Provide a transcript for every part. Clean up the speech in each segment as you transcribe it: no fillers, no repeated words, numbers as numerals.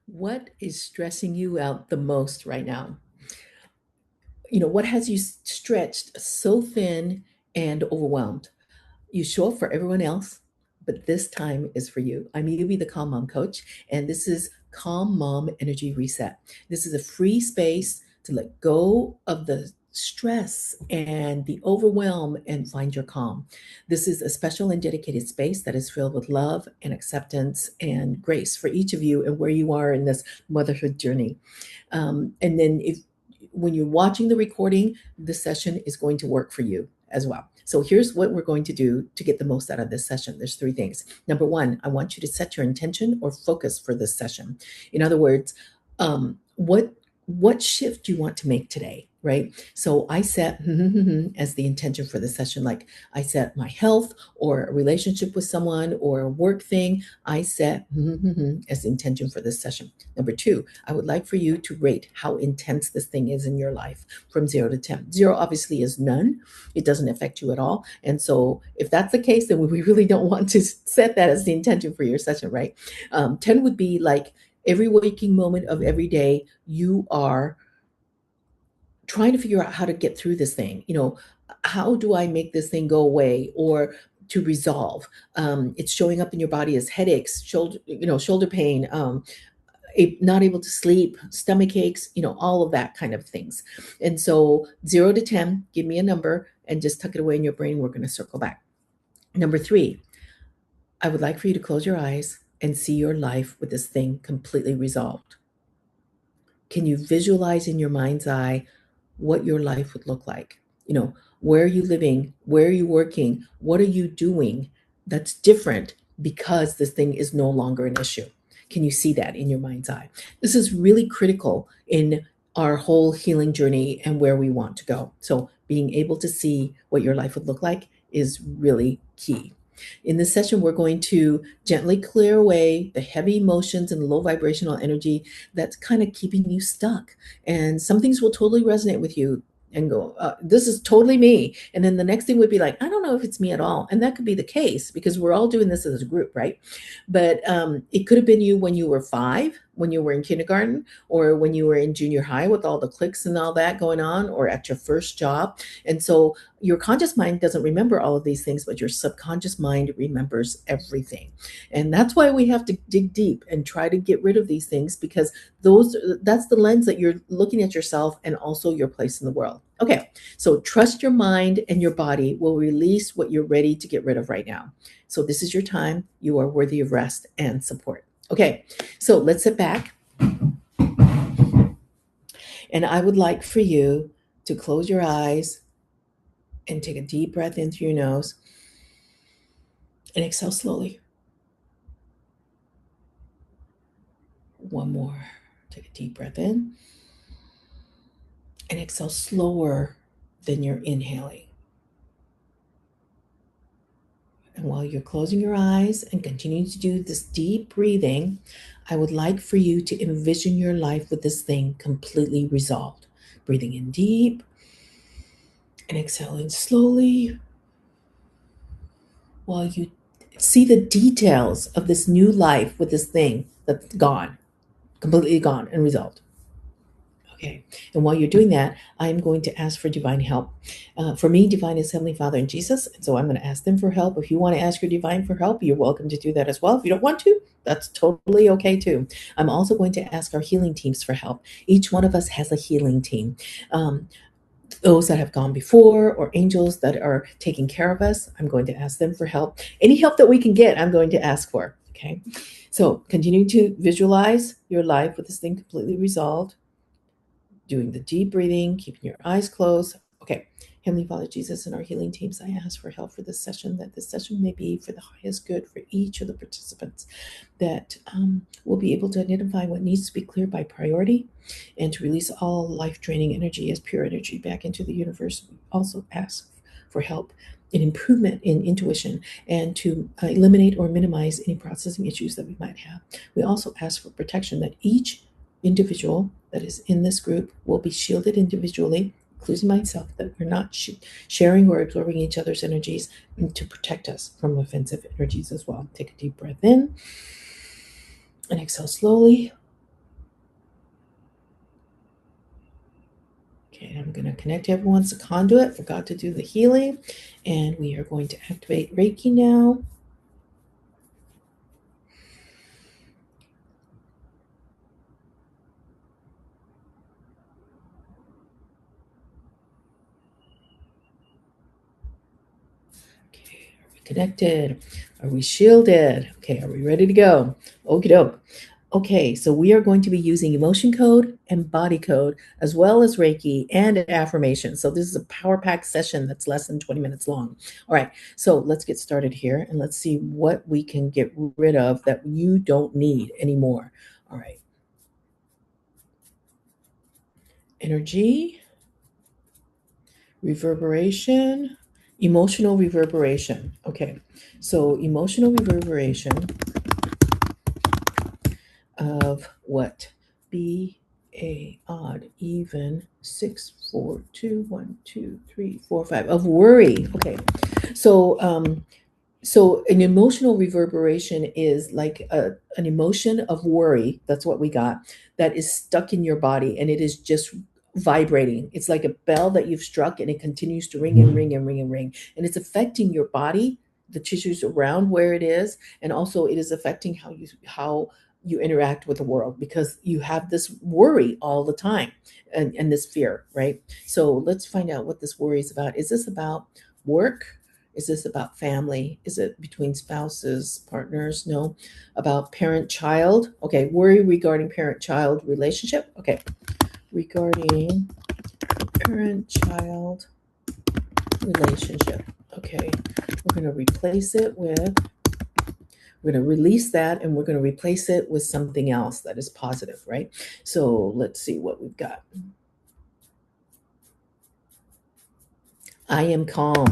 What is stressing you out the most right now? What has you stretched so thin and overwhelmed? You show up for everyone else, but this time is for you. I'm Yubi, the Calm Mom Coach, and this is Calm Mom Energy Reset. This is a free space to let go of the stress and the overwhelm and find your calm. This is a special and dedicated space that is filled with love and acceptance and grace for each of you and where you are in this motherhood journey. And then if when you're watching the recording, the session is going to work for you as well. So here's what we're going to do to get the most out of this session. There's three things. Number one, I want you to set your intention or focus for this session. In other words, what shift do you want to make today, right? So I set as the intention for the session, like I set my health or a relationship with someone or a work thing. I set as the intention for this session. Number two, I would like for you to rate how intense this thing is in your life from 0 to 10. 0 obviously is none. It doesn't affect you at all. And so if that's the case, then we really don't want to set that as the intention for your session, right? 10 would be like every waking moment of every day, you are trying to figure out how to get through this thing. How do I make this thing go away or to resolve? It's showing up in your body as headaches, shoulder pain, not able to sleep, stomach aches, all of that kind of things. And so 0 to 10, give me a number and just tuck it away in your brain. We're going to circle back. Number three, I would like for you to close your eyes and see your life with this thing completely resolved. Can you visualize in your mind's eye what your life would look like? Where are you living? Where are you working? What are you doing that's different because this thing is no longer an issue? Can you see that in your mind's eye? This is really critical in our whole healing journey and where we want to go. So being able to see what your life would look like is really key. In this session, we're going to gently clear away the heavy emotions and low vibrational energy that's kind of keeping you stuck. And some things will totally resonate with you and go, this is totally me. And then the next thing would be like, I don't know if it's me at all. And that could be the case because we're all doing this as a group, right? But it could have been you when you were 5, when you were in kindergarten, or when you were in junior high with all the cliques and all that going on, or at your first job. And so your conscious mind doesn't remember all of these things, but your subconscious mind remembers everything. And that's why we have to dig deep and try to get rid of these things, because that's the lens that you're looking at yourself and also your place in the world. Okay, so trust your mind and your body will release what you're ready to get rid of right now. So this is your time. You are worthy of rest and support. Okay, so let's sit back. And I would like for you to close your eyes and take a deep breath in through your nose and exhale slowly. One more. Take a deep breath in and exhale slower than you're inhaling. And while you're closing your eyes and continuing to do this deep breathing, I would like for you to envision your life with this thing completely resolved. Breathing in deep and exhaling slowly while you see the details of this new life with this thing that's gone, completely gone and resolved. Okay. And while you're doing that, I'm going to ask for divine help. For me, divine is Heavenly Father and Jesus. And so I'm going to ask them for help. If you want to ask your divine for help, you're welcome to do that as well. If you don't want to, that's totally okay too. I'm also going to ask our healing teams for help. Each one of us has a healing team. Those that have gone before or angels that are taking care of us, I'm going to ask them for help. Any help that we can get, I'm going to ask for. Okay. So continue to visualize your life with this thing completely resolved, doing the deep breathing, keeping your eyes closed. Okay. Heavenly Father, Jesus, and our healing teams, I ask for help for this session, that this session may be for the highest good for each of the participants, that we'll be able to identify what needs to be cleared by priority and to release all life-draining energy as pure energy back into the universe. We also ask for help in improvement in intuition and to eliminate or minimize any processing issues that we might have. We also ask for protection, that each individual that is in this group will be shielded individually, including myself, that we're not sharing or absorbing each other's energies, and to protect us from offensive energies as well. Take a deep breath in and exhale slowly. Okay, I'm going to connect everyone's conduit. Forgot to do the healing. And we are going to activate Reiki now. Okay, are we connected? Are we shielded? Okay, are we ready to go? Okie doke. Okay, so we are going to be using emotion code and body code, as well as Reiki and affirmation. So this is a power pack session that's less than 20 minutes long. All right, so let's get started here and let's see what we can get rid of that you don't need anymore. All right, energy, reverberation, emotional reverberation. Okay, so emotional reverberation of what? B, A, odd, even, 6, 4, 2, 1, 2, 3, 4, 5 of worry. Okay, so so an emotional reverberation is like an emotion of worry. That's what we got. That is stuck in your body, and it is just vibrating. It's like a bell that you've struck, and it continues to ring and ring and ring and ring, and it's affecting your body, the tissues around where it is, and also it is affecting how you interact with the world because you have this worry all the time and this fear, right? So let's find out what this worry is about. Is this about work? Is this about family? Is it between spouses, partners? No. About parent child? Okay. Worry regarding parent child relationship? Okay. Regarding parent child relationship. Okay. We're going to replace it with, we're going to release that and we're going to replace it with something else that is positive, right? So let's see what we've got. I am calm.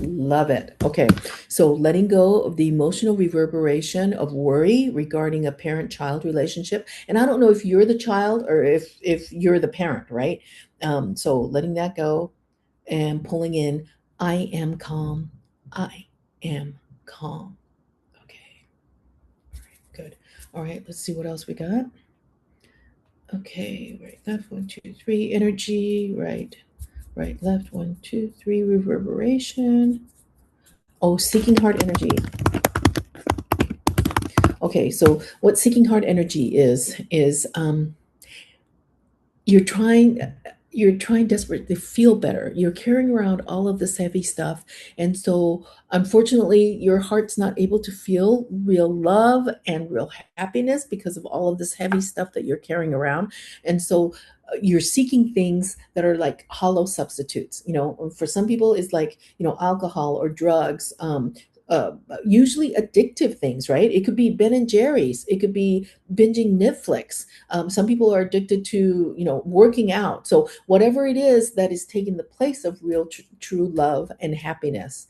Love it. Okay. So letting go of the emotional reverberation of worry regarding a parent-child relationship. And I don't know if you're the child or if you're the parent, right? So letting that go and pulling in, I am calm. I am calm. Okay. Good. All right. Let's see what else we got. Okay. Right. Left, 1, 2, 3. Energy. Right. Right. Left, 1, 2, 3. Reverberation. Oh, seeking heart energy. Okay, so what seeking heart energy is you're trying you're trying desperately to feel better. You're carrying around all of this heavy stuff, and so unfortunately your heart's not able to feel real love and real happiness because of all of this heavy stuff that you're carrying around. And so you're seeking things that are like hollow substitutes. For some people it's like, alcohol or drugs, usually addictive things, right? It could be Ben and Jerry's, it could be binging Netflix. Some people are addicted to, working out. So whatever it is that is taking the place of real, true love and happiness,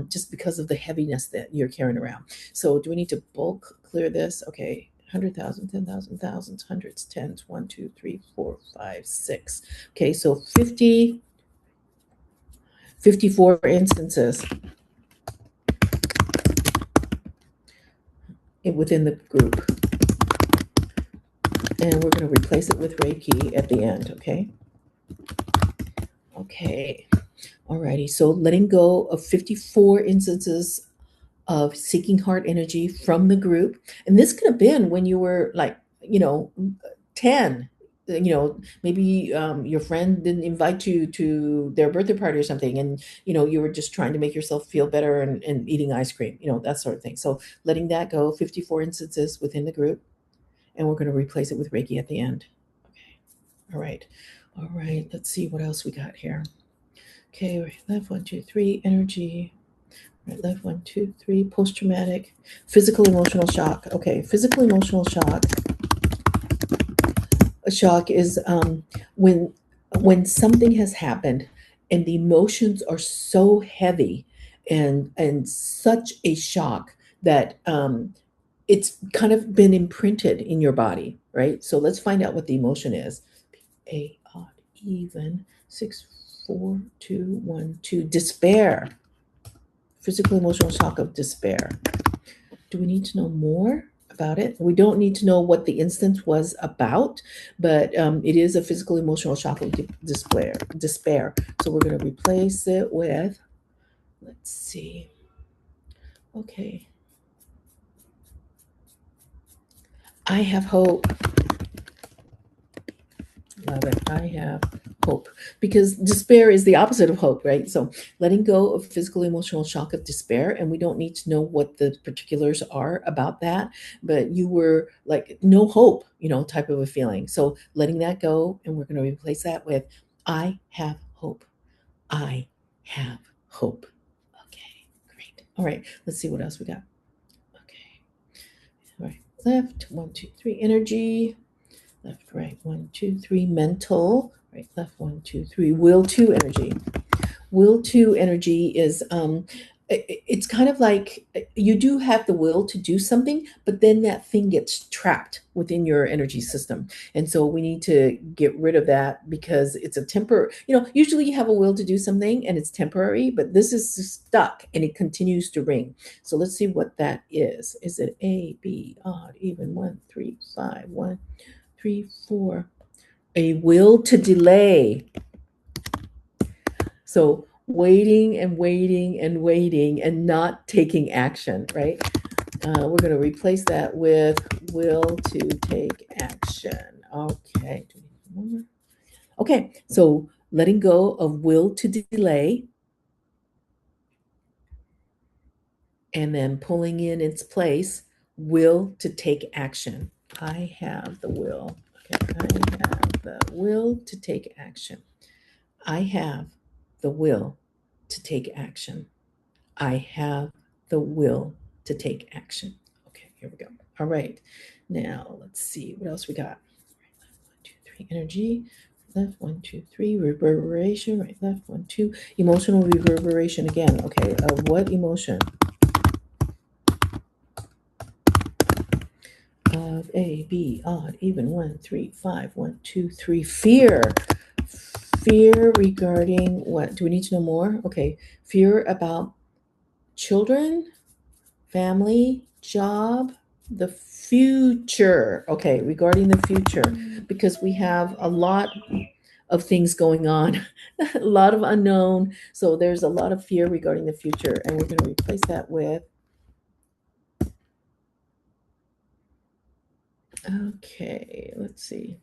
just because of the heaviness that you're carrying around. So do we need to bulk clear this? Okay. 100,000, 10,000, thousands, hundreds, tens, 1, 2, 3, 4, 5, 6. Okay, so 54 instances within the group. And we're going to replace it with Reiki at the end, okay? Okay. Alrighty. So letting go of 54 instances of seeking heart energy from the group. And this could have been when you were like, 10. Maybe your friend didn't invite you to their birthday party or something, and you were just trying to make yourself feel better and eating ice cream, that sort of thing. So letting that go, 54 instances within the group, and we're going to replace it with Reiki at the end. Okay. All right. All right. Let's see what else we got here. Okay. Right, left, 1, 2, 3. Energy. Right, left, 1, 2, 3. Post traumatic. Physical emotional shock. Okay. Physical emotional shock. A shock is when something has happened and the emotions are so heavy and such a shock that it's kind of been imprinted in your body, right? So let's find out what the emotion is. A odd even 6, 4, 2, 1, 2. Despair. Physical emotional shock of despair. Do we need to know more about it. We don't need to know what the instance was about, but it is a physical, emotional shock of despair. So we're going to replace it with, let's see. Okay. I have hope. Love it. I have hope, because despair is the opposite of hope, right? So letting go of physical, emotional shock of despair, and we don't need to know what the particulars are about that, but you were like no hope, type of a feeling. So letting that go, and we're going to replace that with I have hope. I have hope. Okay, great. All right, let's see what else we got. Okay, all right, left, 1, 2, 3, energy. Left, right, 1, 2, 3, mental. Right, left, 1, 2, 3, will to energy. Will to energy is it's kind of like you do have the will to do something, but then that thing gets trapped within your energy system. And so we need to get rid of that, because it's a temporary, usually you have a will to do something and it's temporary, but this is stuck and it continues to ring. So let's see what that is. Is it A, B, odd, even, 1, 3, 5, 1, 3, 4. A will to delay. So waiting and waiting and waiting and not taking action, right? We're going to replace that with will to take action. Okay. Okay. So letting go of will to delay, and then pulling in its place will to take action. I have the will. Okay. I have the will to take action. I have the will to take action. I have the will to take action. Okay, here we go. All right. Now let's see what else we got. Right, left, 1, 2, 3, energy. Left, 1, 2, 3, reverberation. Right, left, 1, 2, emotional reverberation again. Okay, what emotion? Of A, B, odd, even, 1, 3, 5, 1, 2, 3, fear. Fear regarding what? Do we need to know more? Okay, fear about children, family, job, the future. Okay, regarding the future, because we have a lot of things going on, a lot of unknown. So there's a lot of fear regarding the future, and we're going to replace that with, okay, let's see.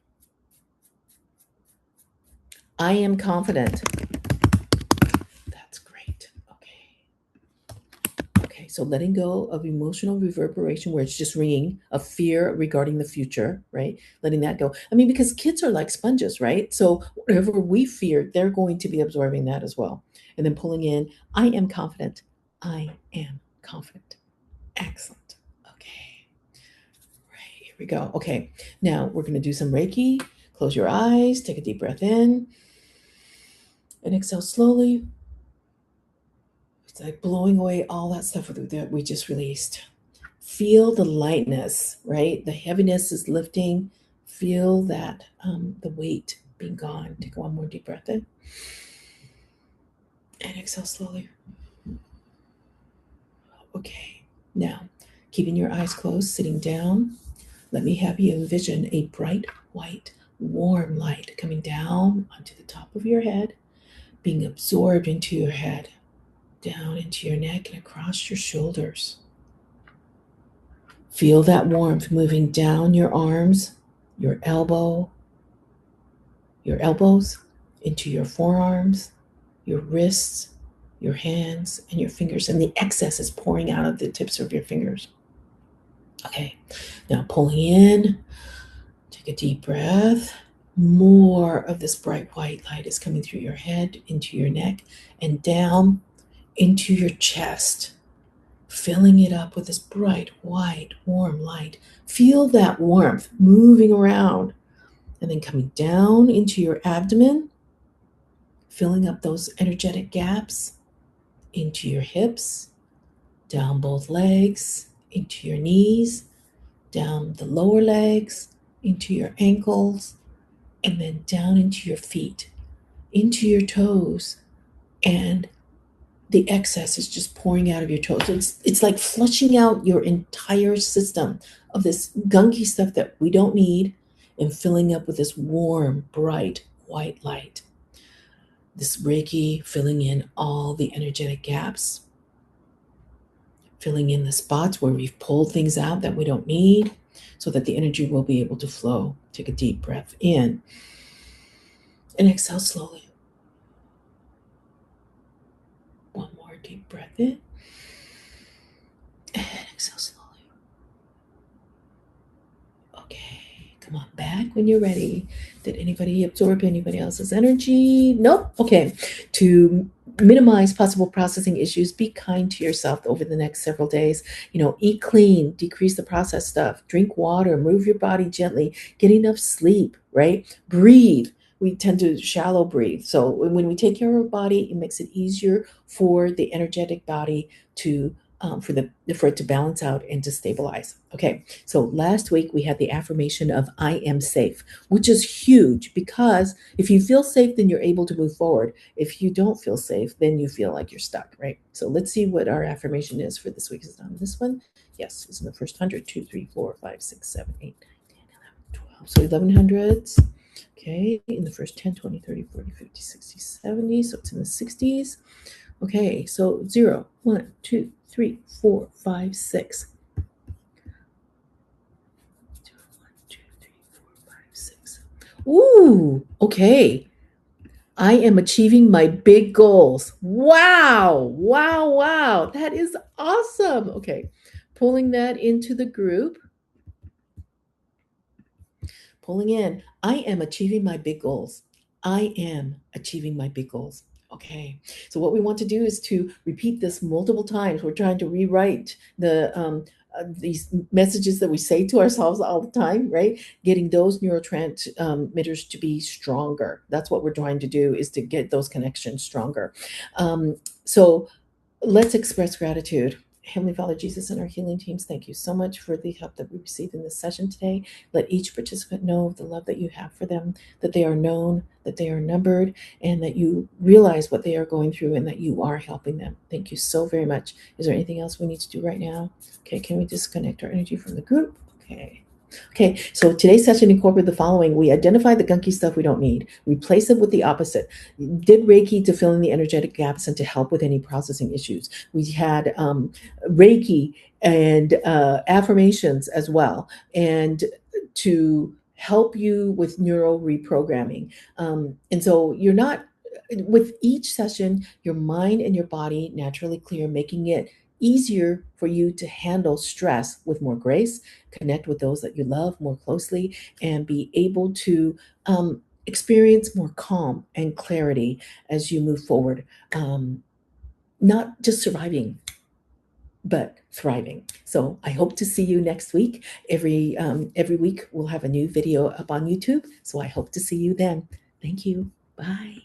I am confident. That's great. Okay, so letting go of emotional reverberation, where it's just ringing of fear regarding the future, right? Letting that go. I mean, because kids are like sponges, right? So whatever we fear, they're going to be absorbing that as well. And then pulling in, I am confident. I am confident. Excellent. Okay. Right, here we go. Okay, now we're going to do some Reiki. Close your eyes, take a deep breath in, and exhale slowly. It's like blowing away all that stuff that we just released. Feel the lightness, right? The heaviness is lifting. Feel that the weight being gone. Take one more deep breath in. And exhale slowly. Okay, now keeping your eyes closed, sitting down, let me have you envision a bright, white, warm light coming down onto the top of your head, being absorbed into your head, down into your neck and across your shoulders. Feel that warmth moving down your arms, your elbows, into your forearms, your wrists, your hands, and your fingers. And the excess is pouring out of the tips of your fingers. Okay, now pulling in, take a deep breath. More of this bright white light is coming through your head, into your neck, and down into your chest, filling it up with this bright, white, warm light. Feel that warmth moving around, and then coming down into your abdomen, filling up those energetic gaps, into your hips, down both legs, into your knees, down the lower legs, into your ankles, and then down into your feet, into your toes, and the excess is just pouring out of your toes. It's like flushing out your entire system of this gunky stuff that we don't need and filling up with this warm, bright, white light. This Reiki filling in all the energetic gaps, filling in the spots where we've pulled things out that we don't need so that the energy will be able to flow. Take a deep breath in and exhale slowly. One more deep breath in and exhale slowly. Okay, come on back when you're ready. Did anybody absorb anybody else's energy? Nope. Okay. To minimize possible processing issues, be kind to yourself over the next several days. Eat clean, decrease the processed stuff, drink water, move your body gently, get enough sleep, right? Breathe. We tend to shallow breathe. So when we take care of our body, it makes it easier for the energetic body to for it to balance out and to stabilize. Okay, so last week we had the affirmation of I am safe, which is huge because if you feel safe, then you're able to move forward. If you don't feel safe, then you feel like you're stuck, right? So let's see what our affirmation is for this week. Is it on this one? Yes, it's in the first 100, 2, 3, 4, 5, 6, 7, 8, 9, 10, 11, 12. So 1100s. Okay, in the first 10, 20, 30, 40, 50, 60, 70. So it's in the 60s. Okay, so 0, 1, 2, 3, 4, 5, 6. 0, 1, 2, 3, 4, 5, 6. Ooh, okay. I am achieving my big goals. Wow, wow, wow. That is awesome. Okay, pulling that into the group. Pulling in, I am achieving my big goals. I am achieving my big goals. Okay, so what we want to do is to repeat this multiple times. We're trying to rewrite these messages that we say to ourselves all the time, right? Getting those neurotransmitters to be stronger. That's what we're trying to do, is to get those connections stronger. So let's express gratitude. Heavenly Father, Jesus, and our healing teams, thank you so much for the help that we received in this session today. Let each participant know the love that you have for them, that they are known, that they are numbered, and that you realize what they are going through and that you are helping them. Thank you so very much. Is there anything else we need to do right now? Okay, can we disconnect our energy from the group? Okay, so today's session incorporated the following. We identified the gunky stuff we don't need, replace it with the opposite, did Reiki to fill in the energetic gaps and to help with any processing issues. We had Reiki and affirmations as well, and to help you with neural reprogramming. And so you're not, with each session, your mind and your body naturally clear, making it easier for you to handle stress with more grace, connect with those that you love more closely, and be able to experience more calm and clarity as you move forward. Not just surviving, but thriving. So I hope to see you next week. Every week we'll have a new video up on YouTube. So I hope to see you then. Thank you. Bye.